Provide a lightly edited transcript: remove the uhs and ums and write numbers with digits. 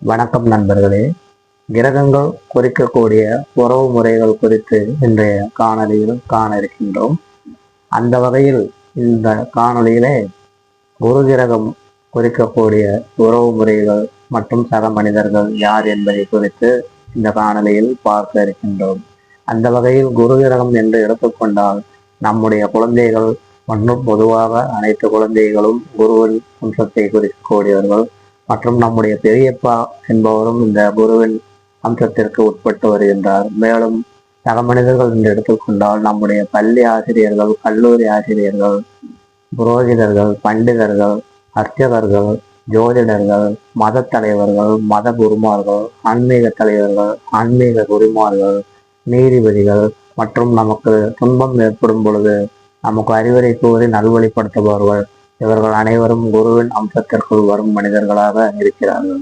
வணக்கம் நண்பர்களே. கிரகங்கள் குறிக்கக்கூடிய உறவு முறைகள் குறித்து இன்றைய காணொலியில் காண இருக்கின்றோம். அந்த வகையில் இந்த காணொலியிலே குரு கிரகம் குறிக்கக்கூடிய உறவு முறைகள் மற்றும் சக மனிதர்கள் யார் என்பதை குறித்து இந்த காணொலியில் பார்க்க இருக்கின்றோம். அந்த வகையில் குரு கிரகம் என்று எடுத்துக்கொண்டால் நம்முடைய குழந்தைகள் மற்றும் பொதுவாக அனைத்து குழந்தைகளும் குருவின் அம்சத்தை குறிக்கக்கூடியவர்கள் மற்றும் நம்முடைய பெரியப்பா என்பவரும் இந்த குருவின் அம்சத்திற்கு உட்பட்டு வருகின்றார். மேலும் சக மனிதர்கள் என்று எடுத்துக்கொண்டால் நம்முடைய பள்ளி ஆசிரியர்கள், கல்லூரி ஆசிரியர்கள், புரோகிதர்கள், பண்டிதர்கள், அர்ச்சகர்கள், ஜோதிடர்கள், மத தலைவர்கள், மத குருமார்கள், ஆன்மீக தலைவர்கள், ஆன்மீக குருமார்கள், நீதிபதிகள் மற்றும் நமக்கு துன்பம் ஏற்படும் பொழுது நமக்கு அறிவுரை கூறி நல்வழிப்படுத்துபவர்கள், இவர்கள் அனைவரும் குருவின் அம்சத்திற்குள் வரும் மனிதர்களாக இருக்கிறார்கள்.